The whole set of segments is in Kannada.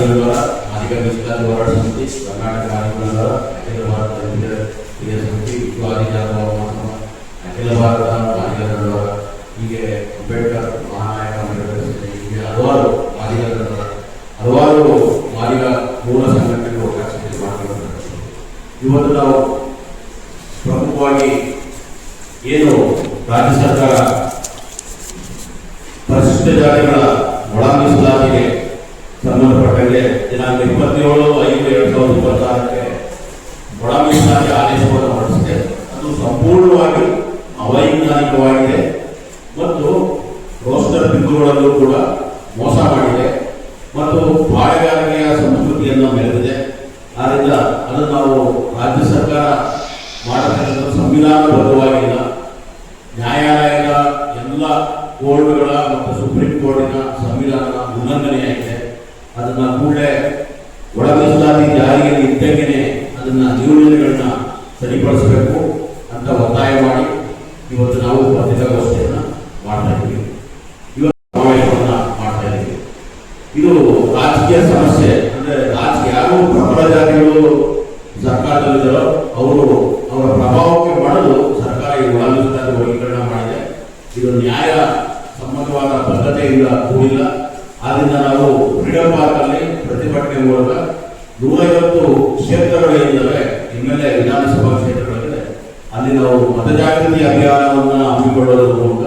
ವಿಭಾಗ ಮಾದಿಗ ಮೀಸಲಾತಿ ಹೋರಾಟ ಸಮಿತಿ, ಕರ್ನಾಟಕ ಮಾದಿಗ ಅಖಿಲ ಭಾರತ ಹಿರಿಯ ಸಮಿತಿ, ವಿಶ್ವ ಆದಿಜಾತ ಅಖಿಲ ಭಾರತ ಮಾದಿಗ ವಿಭಾಗ, ಹೀಗೆ ಅಂಬೇಡ್ಕರ್ ಮಹಾನಾಯಕ ಹೀಗೆ ಹಲವಾರು ಮಾದಿಗ ಹಲವಾರು ಮಾದಿಗ ಮೂಲ ಸಂಘಟನೆಗಳು ಅವಕಾಶ ಮಾಡಿಕೊಳ್ಳುತ್ತಾರೆ. ಇವತ್ತು ನಾವು ಪ್ರಮುಖವಾಗಿ ಏನು ರಾಜ್ಯ ಸರ್ಕಾರ ಪರಿಶಿಷ್ಟ ಜಾತಿಗಳ ಒಳ ಮೀಸಲಾತಿಗೆ ಸಂಬಂಧಪಟ್ಟಂತೆ ದಿನಾಂಕ 27/5/2026 ಒಳ ಮೀಸಲಾತಿ ಆದೇಶವನ್ನು ಹೊರಡಿಸಿದೆ. ಅದು ಸಂಪೂರ್ಣವಾಗಿ ಅವೈಜ್ಞಾನಿಕವಾಗಿದೆ ಮತ್ತು ರೋಸ್ಟರ್ ಬಿಂದುಗಳಲ್ಲೂ ಕೂಡ ಮೋಸ ಮಾಡಿದೆ ಮತ್ತು ಬಾಳೆಗಾರಿಕೆಯ ಸಂಸ್ಕೃತಿಯನ್ನು ಮೆರೆದಿದೆ. ಆದ್ದರಿಂದ ಅದನ್ನು ನಾವು ರಾಜ್ಯ ಸರ್ಕಾರ ಮಾಡತಕ್ಕಂಥ ಸಂವಿಧಾನಬದ್ಧವಾಗಿಲ್ಲ. ನ್ಯಾಯಾಲಯದ ಎಲ್ಲ ಕೋರ್ಟ್ಗಳ ಮತ್ತು ಸುಪ್ರೀಂ ಕೋರ್ಟಿನ ಸಂವಿಧಾನದ ಉಲ್ಲಂಘನೆಯಾಗಿದೆ. ಅದನ್ನು ಕೂಡಲೇ ಒಳ ಮೀಸಲಾತಿ ಜಾರಿಯಲ್ಲಿ ಇದ್ದಂಗೆನೆ ಅದನ್ನು ನಿಯೋಜನೆಗಳನ್ನ ಸರಿಪಡಿಸಬೇಕು ಅಂತ ಒತ್ತಾಯ ಮಾಡಿ ಇವತ್ತು ನಾವು ಪತ್ರಿಕಾಗೋಷ್ಠಿಯನ್ನು ಮಾಡ್ತಾ ಇದ್ದೀವಿ. ಇವತ್ತು ಸಮಾವೇಶವನ್ನು ಮಾಡ್ತಾ ಇದ್ದೀವಿ. ಇದು ರಾಜಕೀಯ ಸಮಸ್ಯೆ. ಅಂದರೆ ರಾಜಕೀಯ ಯಾರು ಪ್ರಬಲ ಜಾತಿಗಳು ಸರ್ಕಾರದಲ್ಲಿದ್ದಾರೋ ಅವರು ಅವರ ಪ್ರಭಾವಕ್ಕೆ ಮಾಡಲು ಸರ್ಕಾರ ಈ ಒಳ ಮೀಸಲಾತಿ ವರ್ಗೀಕರಣ ಮಾಡಿದೆ. ಇದು ನ್ಯಾಯ ಸಮ್ಮತವಾದ ಬದ್ಧತೆಯಿಂದ ಕೂಡಿಲ್ಲ. ಆದ್ದರಿಂದ ನಾವು ಫ್ರೀಡಂ ಪಾರ್ಕ್ ಅಲ್ಲಿ ಪ್ರತಿಭಟನೆ ಮೂಲಕ 150 ಕ್ಷೇತ್ರಗಳಿಂದಲೇ ಹಿನ್ನೆಲೆ ವಿಧಾನಸಭಾ ಕ್ಷೇತ್ರಗಳಿದೆ, ಅಲ್ಲಿ ನಾವು ಮತಜಾಗೃತಿ ಅಭಿಯಾನವನ್ನು ಹಮ್ಮಿಕೊಳ್ಳೋದ್ರ ಮೂಲಕ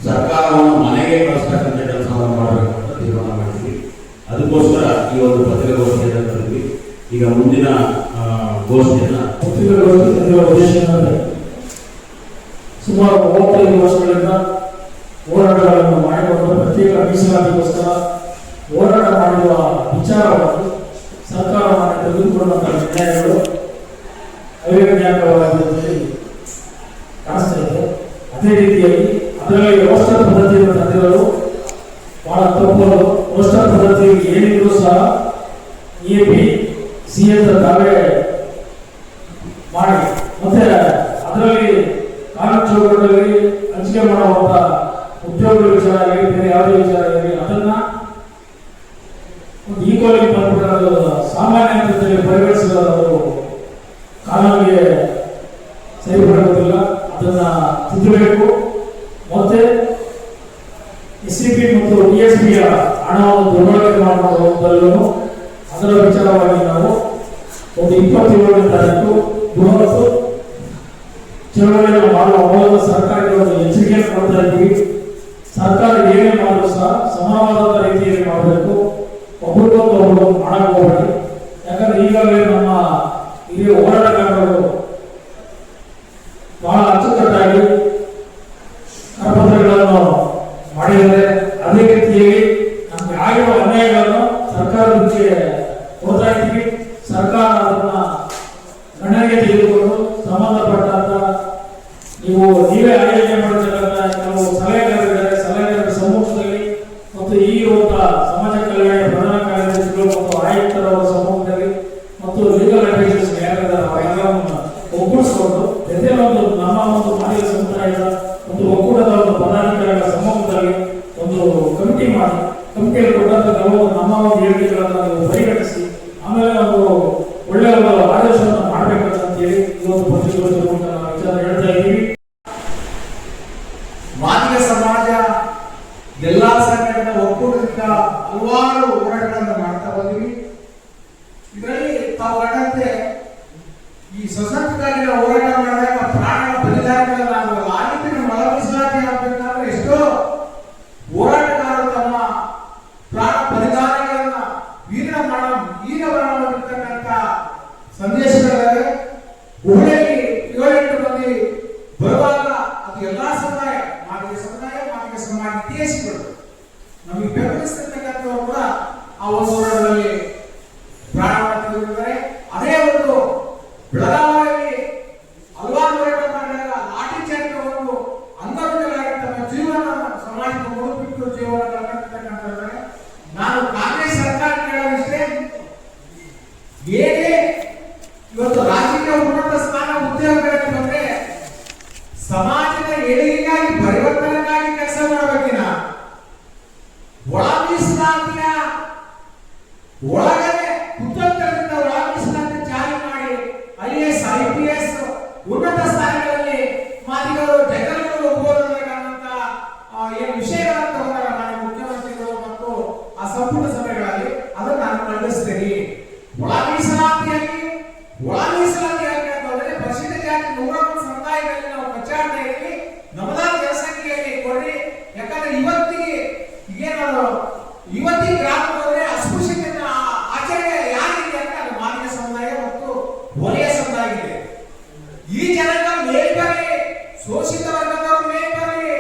ಸರ್ಕಾರವನ್ನು ಮನೆಗೆ ಕಳಿಸ್ತಕ್ಕಂಥ ಕೆಲಸವನ್ನು ಮಾಡಬೇಕು ಅಂತ ತೀರ್ಮಾನ ಮಾಡಿದ್ವಿ. ಅದಕ್ಕೋಸ್ಕರ ಈ ಒಂದು ಪತ್ರಿಕಾಗೋಷ್ಠಿಯನ್ನು ಕರೆದ್ವಿ. ಈಗ ಮುಂದಿನ ಗೋಷ್ಠಿಯನ್ನು ಸುಮಾರು 35 ವರ್ಷಗಳಿಂದ ಹೋರಾಟಗಳನ್ನು ಮಾಡಿಕೊಂಡು ಪ್ರತ್ಯೇಕ ಮೀಸಲಾತಿಗೋಸ್ಕರ ಹೋರಾಟ ಮಾಡುವ ವಿಚಾರವನ್ನು ಸರ್ಕಾರವನ್ನು ತೆಗೆದುಕೊಂಡಂತಹ ನಿರ್ಣಯಗಳು ಅವೈಜ್ಞಾನಿಕವಾಗಿ ಕಾಣಿಸ್ತಾ ಇದೆ. ಅದೇ ರೀತಿಯಾಗಿ ಅದರಲ್ಲಿ ರೋಸ್ಟರ್ ಪದ್ಧತಿಯನ್ನು ತಂದಿರೋದು ಬಹಳ ತಪ್ಪು. ರೋಸ್ಟರ್ ಪದ್ಧತಿ ಏನಿದ್ರು ಸಹ EAP ಸಿ ಅಂತ ತಾವೇ ಮಾಡಿ ಮತ್ತೆ ಅದರಲ್ಲಿ ಕಾನೂನು ಚೌಕಟ್ಟಲ್ಲಿ ಹಂಚಿಕೆ ಮಾಡುವಂತ ಉದ್ಯೋಗಗಳ ವಿಚಾರ ಆಗಲಿ ಬೇರೆ ಯಾವುದೇ ವಿಚಾರ ಆಗಲಿ ಅದನ್ನ ಒಂದು ಈಕ್ವಲಿ ಬಂದ್ಬಿಟ್ಟು ಸಾಮಾನ್ಯ ಹಂತದಲ್ಲಿ ಪರಿಗಣಿಸಿರೋದು ಕಾನೂನಿಗೆ ಸರಿಪಡುವುದಿಲ್ಲ. ಅದನ್ನ ತಿದ್ದಬೇಕು. ಮತ್ತೆ SCP ಮತ್ತು TSP ಹಣವನ್ನು ದುರ್ಬಳಕೆ ಮಾಡುವುದರಲ್ಲೂ ಅದರ ವಿಚಾರವಾಗಿ ನಾವು ಒಂದು 27ನೇ ತಾರೀಕು ಬೃಹತ್ ಚಳವಳಿಯನ್ನು ಮಾಡುವ ಮೂಲಕ ಸರ್ಕಾರಕ್ಕೆ ಒಂದು ಎಚ್ಚರಿಕೆಯನ್ನು ಕೊಡ್ತಾ ಇದ್ದೀವಿ. ಸರ್ಕಾರ ಏನೇ ಮಾಡಲು ಸಹ ಸಮಾನವಾದ ರೀತಿಯಲ್ಲಿ ಮಾಡಬೇಕು. ಒಬ್ಬರಿಗೊಬ್ಬರು ಮಾಡಕ್ಕೆ ಹೋಗಬೇಡಿ. ಯಾಕಂದ್ರೆ ಈಗಾಗಲೇ ನಮ್ಮ ಹಿರಿಯ ಹೋರಾಟಗಾರರು ಬಹಳ ಅಚ್ಚುಕಟ್ಟಾಗಿ ಕರಪತ್ರಗಳನ್ನು ಮಾಡಿದ್ದಾರೆ. ಅದೇ ರೀತಿಯಾಗಿ ನಮಗೆ ಆಗಿರುವ ಅನ್ಯಾಯಗಳನ್ನು ಸರ್ಕಾರಕ್ಕೆ ಕೊಡ್ತಾ ಇದ್ದೀವಿ. ಸರ್ಕಾರ ಅದನ್ನ ಗಣನೆಗೆ ತೆಗೆದುಕೊಂಡು ಸಂಬಂಧಪಟ್ಟಂತ ನೀವೇ ಆಯೋಜನೆ ಮಾಡತಕ್ಕಂಥ ಕೆಲವು ಸಲಹೆಗಾರರಿದ್ದಾರೆ. ಸಲಹೆಗಾರರ ಸಮ್ಮುಖದಲ್ಲಿ ಮತ್ತು ಈಗಿರುವಂತಹ ಸಮಾಜ ಕಲ್ಯಾಣ ಪ್ರಧಾನ ಕಾರ್ಯದರ್ಶಿಗಳು ಮತ್ತು ಆಯುಕ್ತರವರ ಸಮ್ಮುಖದಲ್ಲಿ ಮತ್ತು ಲೀಗಲ್ ಅಡ್ವೈಸರ್ಸ್ ಯಾರಿದ್ದಾರೆ ಅವರೆಲ್ಲವನ್ನು ಒಗ್ಗೂಡಿಸಿಕೊಂಡು ಪ್ರತಿಯೊಂದು ನಮ್ಮ ಒಂದು ಮಾದಿಗ ಸಮುದಾಯದ ಒಂದು ಒಕ್ಕೂಟದ ಒಂದು ಪದಾಧಿಕಾರಿಗಳ ಸಮ್ಮುಖದಲ್ಲಿ ಒಂದು ಕಮಿಟಿ ಮಾಡಿ ಕಮಿಟಿಯಲ್ಲಿ ಕೊಟ್ಟಂತ ಕೆಲವು ನಮ್ಮ ಒಂದು ಹೇಳಿಕೆಗಳನ್ನು ನೀವು ಪರಿಗಣಿಸಿ ಆಮೇಲೆ ಒಂದು ಒಳ್ಳೆಯ ಒಂದು ಆದೇಶವನ್ನು ಮಾಡಬೇಕಂತ ಹೇಳಿ ಇವತ್ತು ಪತ್ರಿಕೋದ್ಯಮ ಮೂಲಕ ನಾವು ವಿಚಾರ ಹೇಳ್ತಾ ಇದ್ದೀವಿ. ಮಾದಿಗ ಸಮಾಜ ಎಲ್ಲಾ ಸಂಘಟನೆ ಒಕ್ಕೂಟದಿಂದ ಹಲವಾರು ಹೋರಾಟಗಳನ್ನು ಮಾಡ್ತಾ ಬಂದಿವಿ. ಇದರಲ್ಲಿ ತಾವು ಕಂಡಂತೆ ಈ ಸ್ವತಂತ್ರಕ್ಕಾಗಿ ನಾವು ಹೋರಾಟ ಮಾಡಿದಾಗ ಪ್ರಾಣ ಬಲಿದಾನಗಳನ್ನು ಆಗುವಲ್ಲ. ಆ ರೀತಿ ನಮ್ಮ ಒಳ ಮೀಸಲಾತಿ ಆಗಬೇಕಾದ್ರೆ ಎಷ್ಟೋ ಹೋರಾಟಗಾರರು ತಮ್ಮ ಪ್ರಾಣ ಬಲಿದಾನಗಳನ್ನ ವೀರವಾಗಿರ್ತಕ್ಕಂಥ ಸಂದೇಶಗಳಿವೆ. ಗುಹೆಯಲ್ಲಿ 7-8 ಮಂದಿ ಬರುವಾಗ ಅದು ಎಲ್ಲಾ ಸಮುದಾಯ ಮಾದಿಗ ಸಮಾಜ ಇತಿಹಾಸಗಳು ನಮಗೆ ಬೆಂಬಲಿಸಿರ್ತಕ್ಕಂಥವ್ರು ಕೂಡ ಆ ಒಂದು ಹೋರಾಟದಲ್ಲಿ ಪ್ರಾಣವನ್ನು ತೆಗೆದುಕೊಂಡಿದ್ದಾರೆ. ಅದೇ ಒಂದು ಬೆಳಗಾವಿಯಲ್ಲಿ ಹಲವಾರು ಹೋರಾಟ ಮಾಡಿದಾಗ ಲಾಠಿ ಚಾರ್ಜ್ ಒಂದು ಅಂಗವಿಕಲರಾಗಿ ತಮ್ಮ ಜೀವನ ಸಮಾಜಕ್ಕೆ ಮುಡುಪಿಟ್ಟು ಜೀವನ ಕಳ್ಕೊಂಡಿರ್ತಕ್ಕಂಥವ್ರೆ. ನಾನು ಕಾಂಗ್ರೆಸ್ ಸರ್ಕಾರ ಕೇಳೋದಿಷ್ಟೇ, ಹೇಗೆ ಇವತ್ತು ರಾಜಕೀಯ ಉನ್ನತ ಸ್ಥಾನ ಉದ್ಯೋಗಗಳಲ್ಲಿ ಬಂದ್ರೆ ಸಮಾಜದ ಏಳಿಗೆಗಾಗಿ ಪರಿವರ್ತನೆಗಾಗಿ ಕೆಲಸ ಮಾಡಬೇಕಿನ ಒಳ ಮೀಸಲಾತಿಯ ಒಳ ಶೋಷಿತ ವರ್ಗದವರು ಮೇಲ್ಬರಲಿ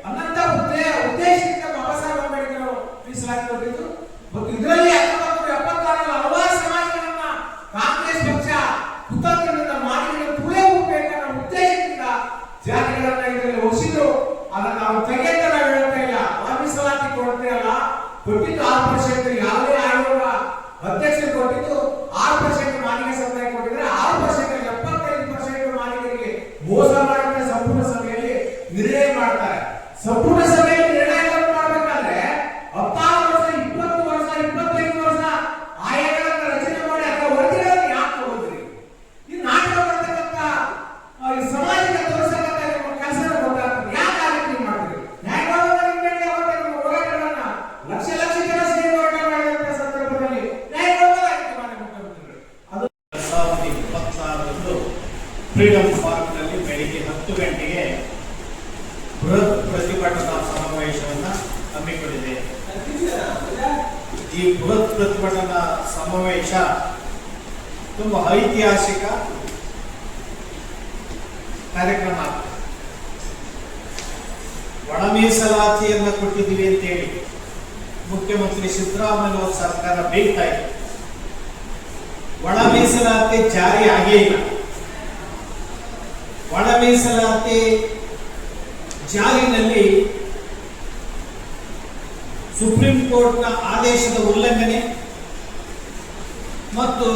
ಅನ್ನಂತ ಉದ್ದೇಶದಿಂದ ಬಾಬಾ ಸಾಹೇಬ್ ಅಂಬೇಡ್ಕರ್ ಅವರು ಮೀಸಲಾತಿ ಕೊಟ್ಟಿದ್ದು. ಮತ್ತು ಇದರಲ್ಲಿ 1976 ಹಲವಾರು ಸಮಾಜಗಳನ್ನ ಕಾಂಗ್ರೆಸ್ ಪಕ್ಷ ಕುತಂತ್ರದಿಂದ ಮಾಡಿ ತುಳೆ ಹೋಗ್ಬೇಕನ್ನೋ ಉದ್ದೇಶದಿಂದ ಜಾತಿಗಳನ್ನ ಇದರಲ್ಲಿ ಹೊಸಿದ್ರು. ಅದನ್ನ ನಾವು ತೆಗೆದ ನಾವು ಹೇಳ್ತಾ ಇಲ್ಲ. ಮೀಸಲಾತಿ ಕೊಡ್ತೇ ಅಲ್ಲ, ಕೊಟ್ಟಿದ್ದು 6%. ಯಾವುದೇ ಆಯೋಗ ಅಧ್ಯಕ್ಷರು ಕೊಟ್ಟಿದ್ದು 6% ಮಾಲಿನ್ಯ ಸಮುದಾಯ ಕೊಟ್ಟಿದ್ರೆ 6% 75% ಮಾಲಿನ್ಯರಿಗೆ ಮೋಸ ಮಾಡುತ್ತೆ. ಸಂಪೂರ್ಣ ಸಭೆಯಲ್ಲಿ ನಿರ್ಣಯ ಮಾಡ್ತಾರೆ. ಸಂಪೂರ್ಣ ಸಭೆಯಲ್ಲಿ ನಿರ್ಣಯಗಳನ್ನು ಮಾಡಬೇಕಾದ್ರೆ 16 ವರ್ಷ 20 ವರ್ಷ 25 ವರ್ಷ ಆಯೋಗಗಳನ್ನು ರಚನೆ ಮಾಡಿ ಅದರ ವರದಿಗಳನ್ನು ಯಾಕೆ ತಗೊಂಡ್ರಿ? ಈ ನಾಟಕ ಬರ್ತಕ್ಕಂಥ ಈ ಸಮಾಜಕ್ಕೆ ತೋರಿಸತಕ್ಕಂಥ ನಿಮ್ಮ ಕೆಲಸ ಗೊತ್ತಾಗ್ತದೆ. ಯಾಕೆ ಆ ರೀತಿ ಮಾಡ್ತೀರಿ? ನ್ಯಾಯವಾದ ನಿಮ್ಮಲ್ಲಿ ಅವತ್ತೇ ನಮ್ಮ ಹೋರಾಟಗಳನ್ನ ಲಕ್ಷ ಲಕ್ಷ ಜನ ಸೇರಿ ಹೋರಾಟ ಮಾಡಿದಂಥ ಸಂದರ್ಭದಲ್ಲಿ ನ್ಯಾಯವಾದ ರೀತಿ ಮಾಡಿ ಮುಖ್ಯಮಂತ್ರಿಗಳು ಅದು 2026ರಂದು ಫ್ರೀಡಂ ಪಾರ್ಕ್ನಲ್ಲಿ ಬೆಳಿಗ್ಗೆ 10 ಗಂಟೆಗೆ ಬೃಹತ್ ಪ್ರತಿಭಟನಾ ಸಮಾವೇಶವನ್ನು ಹಮ್ಮಿಕೊಂಡಿದೆ. ಈ ಬೃಹತ್ ಪ್ರತಿಭಟನಾ ಸಮಾವೇಶ ತುಂಬಾ ಐತಿಹಾಸಿಕ ಕಾರ್ಯಕ್ರಮ. ಒಳ ಮೀಸಲಾತಿಯನ್ನು ಕೊಟ್ಟಿದ್ದೀವಿ ಅಂತೇಳಿ ಮುಖ್ಯಮಂತ್ರಿ ಸಿದ್ದರಾಮಯ್ಯ ಸರ್ಕಾರ ಬೇಯ್ತಾ ಇದೆ. ಒಳ ಮೀಸಲಾತಿ ಜಾರಿ ಆಗೇ ಇಲ್ಲ. ಒಳ ಮೀಸಲಾತಿ ಜಾರಿನಲ್ಲಿ ಸುಪ್ರೀಂ ಕೋರ್ಟ್ನ ಆದೇಶದ ಉಲ್ಲಂಘನೆ ಮತ್ತು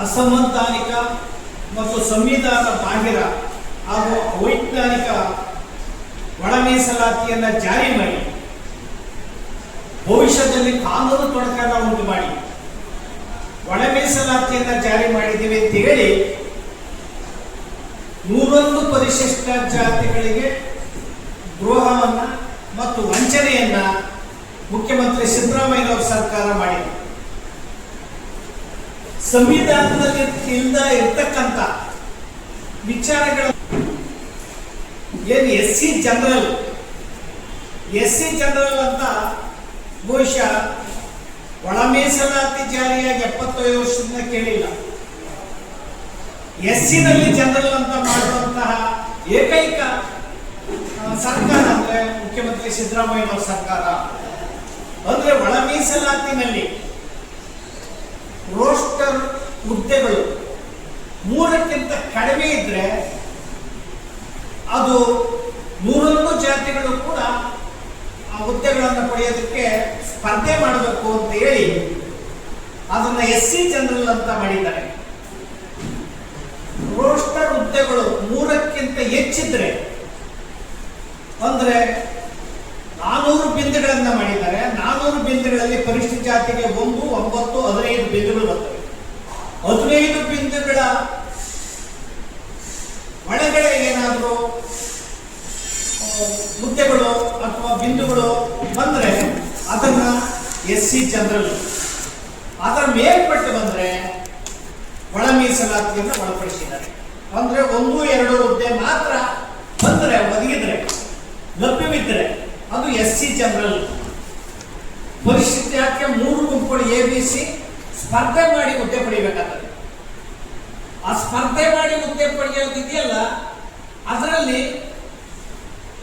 ಅಸಂವಿಧಾನಿಕ ಮತ್ತು ಸಂವಿಧಾನ ಬಾಹಿರ ಹಾಗೂ ಅವೈಜ್ಞಾನಿಕ ಒಳ ಮೀಸಲಾತಿಯನ್ನ ಜಾರಿ ಮಾಡಿ ಭವಿಷ್ಯದಲ್ಲಿ ಕಾನೂನು ತೊಡಕನ್ನು ಉಂಟು ಮಾಡಿ ಒಳ ಮೀಸಲಾತಿಯನ್ನ ಜಾರಿ ಮಾಡಿದ್ದೀವಿ ಅಂತ ಹೇಳಿ 101 ಪರಿಶಿಷ್ಟ ಜಾತಿಗಳಿಗೆ ದ್ರೋಹವನ್ನ ಮತ್ತು ವಂಚನೆಯನ್ನ ಮುಖ್ಯಮಂತ್ರಿ ಸಿದ್ದರಾಮಯ್ಯ ಅವರ ಸರ್ಕಾರ ಮಾಡಿದೆ. ಸಂವಿಧಾನದಲ್ಲಿ ಇರ್ತಕ್ಕಂಥ ವಿಚಾರಗಳ ಏನು ಎಸ್ ಸಿ ಜನರಲ್ ಅಂತ ಬಹುಶಃ ಒಳ ಮೀಸಲಾತಿ ಜಾರಿಯಾಗಿ 75 ವರ್ಷದಿಂದ ಕೇಳಿಲ್ಲ. ಎಸ್ಸಿನಲ್ಲಿ ಜನರಲ್ ಅಂತ ಮಾಡುವಂತಹ ಏಕೈಕ ಸರ್ಕಾರ ಅಂದ್ರೆ ಮುಖ್ಯಮಂತ್ರಿ ಸಿದ್ದರಾಮಯ್ಯ ಅವರ ಸರ್ಕಾರ. ಅಂದ್ರೆ ಒಳ ಮೀಸಲಾತಿನಲ್ಲಿ ರೋಸ್ಟರ್ ಹುದ್ದೆಗಳು 3ಕ್ಕಿಂತ ಕಡಿಮೆ ಇದ್ರೆ ಅದು 101 ಜಾತಿಗಳು ಕೂಡ ಆ ಹುದ್ದೆಗಳನ್ನು ಪಡೆಯೋದಕ್ಕೆ ಸ್ಪರ್ಧೆ ಮಾಡಬೇಕು ಅಂತ ಹೇಳಿ ಅದನ್ನ ಎಸ್ ಸಿ ಜನರಲ್ ಅಂತ ಮಾಡಿದ್ದಾರೆ. ರೋಸ್ಟರ್ ಹುದ್ದೆಗಳು 3ಕ್ಕಿಂತ ಹೆಚ್ಚಿದ್ರೆ ಅಂದ್ರೆ 400 ಬಿಂದುಗಳನ್ನ ಮಾಡಿದ್ದಾರೆ. 400 ಬಿಂದುಗಳಲ್ಲಿ ಪರಿಶಿಷ್ಟ ಜಾತಿಗೆ 1, 9, 15 ಬಿಂದುಗಳು ಬರ್ತವೆ. 15 ಬಿಂದುಗಳ ಒಳಗಡೆ ಏನಾದರೂ ಹುದ್ದೆಗಳು ಅಥವಾ ಬಿಂದುಗಳು ಬಂದ್ರೆ ಅದನ್ನ ಎಸ್ ಸಿ ಜನರಲ್, ಅದರ ಮೇಲ್ಪಟ್ಟು ಬಂದ್ರೆ ಒಳ ಮೀಸಲಾತಿಯನ್ನು ಒಳಪಡಿಸಿದ್ದಾರೆ. ಅಂದ್ರೆ 1, 2 ಹುದ್ದೆ ಮಾತ್ರ ಬಂದ್ರೆ ಒದಗಿದ್ರೆ ಲಭ್ಯವಿದ್ರೆ ಅದು ಎಸ್ ಸಿ ಜನರಲ್. ಪರಿಶಿಷ್ಟ ಜಾತಿಗೆ 3 ಗುಂಪುಗಳು ABC ಸ್ಪರ್ಧೆ ಮಾಡಿ ಹುದ್ದೆ ಪಡಿಬೇಕಾಗ್ತದೆ. ಆ ಸ್ಪರ್ಧೆ ಮಾಡಿ ಹುದ್ದೆ ಪಡೆಯೋದಿದೆಯಲ್ಲ ಅದರಲ್ಲಿ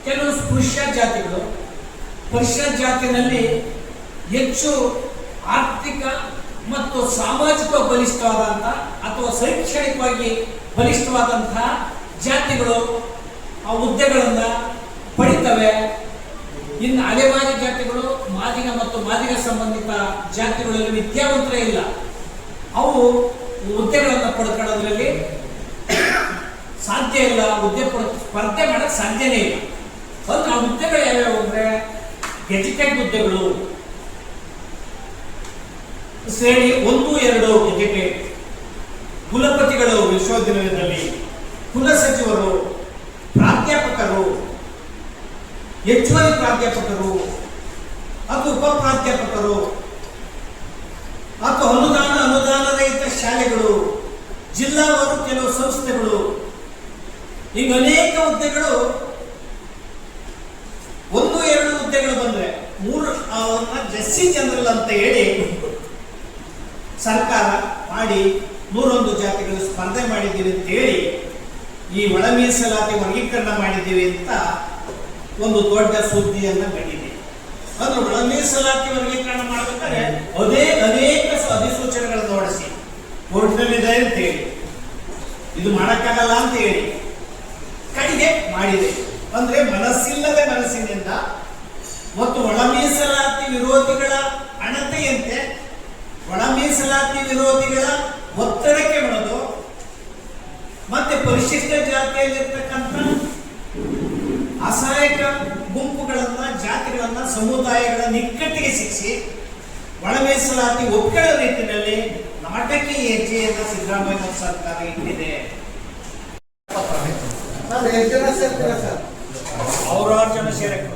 ಕೆಲವು ಸ್ಪೃಶ್ಯ ಜಾತಿಗಳು, ಪರಿಶಿಷ್ಟ ಜಾತಿನಲ್ಲಿ ಹೆಚ್ಚು ಆರ್ಥಿಕ ಮತ್ತು ಸಾಮಾಜಿಕ ಬಲಿಷ್ಠವಾದಂತಹ ಅಥವಾ ಶೈಕ್ಷಣಿಕವಾಗಿ ಬಲಿಷ್ಠವಾದಂತಹ ಜಾತಿಗಳು ಆ ಹುದ್ದೆಗಳನ್ನ ಪಡಿತವೆ. ಇನ್ನು ಅಲೆಮಾರಿ ಜಾತಿಗಳು, ಮಾದಿಗ ಮತ್ತು ಮಾದಿಗ ಸಂಬಂಧಿತ ಜಾತಿಗಳಲ್ಲಿ ವಿದ್ಯಾವಂತರೇ ಇಲ್ಲ, ಅವು ಹುದ್ದೆಗಳನ್ನು ಪಡ್ಕೊಳ್ಳೋದ್ರಲ್ಲಿ ಸಾಧ್ಯ ಇಲ್ಲ, ಸ್ಪರ್ಧೆ ಮಾಡಕ್ ಸಾಧ್ಯನೇ ಇಲ್ಲ. ಅಂದ್ರೆ ಆ ಹುದ್ದೆಗಳು ಯಾವ್ಯಾವ ಅಂದ್ರೆ ಎಜುಕೇಟ್ ಹುದ್ದೆಗಳು ಶ್ರೇಣಿ 1, 2 ಎಜುಕೇಟ್, ಕುಲಪತಿಗಳು ವಿಶ್ವವಿದ್ಯಾಲಯದಲ್ಲಿ, ಕುಲಸಚಿವರು, ಪ್ರಾಧ್ಯಾಪಕರು, ಹೆಚ್ಚುವರಿ ಪ್ರಾಧ್ಯಾಪಕರು ಅಥವಾ ಉಪ ಪ್ರಾಧ್ಯಾಪಕರು ಅಥವಾ ಅನುದಾನ ರಹಿತ ಶಾಲೆಗಳು, ಜಿಲ್ಲಾವಾರು ಕೆಲವು ಸಂಸ್ಥೆಗಳು, ಈಗ ಅನೇಕ ಹುದ್ದೆಗಳು 1, 2 ಹುದ್ದೆಗಳು ಬಂದ್ರೆ 3 ಎಸ್ ಸಿ ಜನರಲ್ ಅಂತ ಹೇಳಿ ಸರ್ಕಾರ ಮಾಡಿ 101 ಜಾತಿಗಳು ಸ್ಪರ್ಧೆ ಮಾಡಿದ್ದೀರಿ ಅಂತ ಹೇಳಿ ಈ ಒಳ ಮೀಸಲಾತಿ ವರ್ಗೀಕರಣ ಮಾಡಿದ್ದೀವಿ ಅಂತ ಒಂದು ದೊಡ್ಡ ಸುದ್ದಿಯನ್ನ ಕಂಡಿದೆ. ಅಂದ್ರೆ ಒಳ ಮೀಸಲಾತಿ ವರ್ಗೀಕರಣ ಮಾಡಬೇಕಾದ್ರೆ ಅನೇಕ ಅಧಿಸೂಚನೆಗಳನ್ನು ಹೊರಡಿಸಿ ಕೋರ್ಟ್ನಲ್ಲಿದೆ ಅಂತ ಹೇಳಿ, ಇದು ಮಾಡಕ್ಕಾಗಲ್ಲ ಅಂತ ಹೇಳಿ ಕಡೆಗೆ ಮಾಡಿದೆ. ಅಂದ್ರೆ ಮನಸ್ಸಿಲ್ಲದೆ ಮನಸ್ಸಿನಿಂದ ಮತ್ತು ಒಳ ಮೀಸಲಾತಿ ವಿರೋಧಿಗಳ ಅಣತೆಯಂತೆ ಒಳ ಮೀಸಲಾತಿ ವಿರೋಧಿಗಳ ಒತ್ತಡಕ್ಕೆ ಮಣಿದು ಮತ್ತೆ ಪರಿಶಿಷ್ಟ ಜಾತಿಯಲ್ಲಿರ್ತಕ್ಕಂಥ ಅಸಹಾಯಕ ಗುಂಪುಗಳನ್ನ, ಜಾತಿಗಳನ್ನ, ಸಮುದಾಯಗಳ ನಿಕ್ಕಟ್ಟಿಗೆ ಶಿಕ್ಷೆ ಒಳ ಮೀಸಲಾತಿ ಒಪ್ಪಿಕೊಳ್ಳೋ ರೀತಿಯಲ್ಲಿ ನಾಟಕೀಯ ಹೆಜ್ಜೆಯನ್ನು ಸಿದ್ದರಾಮಯ್ಯ ಸರ್ಕಾರ ಇಟ್ಟಿದೆ. ಸರ್ ಎಷ್ಟು ಜನ ಸೇರ್ತೀರಾ ಸರ್? ಸಾವಿರಾರು ಜನ ಸೇರಕ್ಕೆ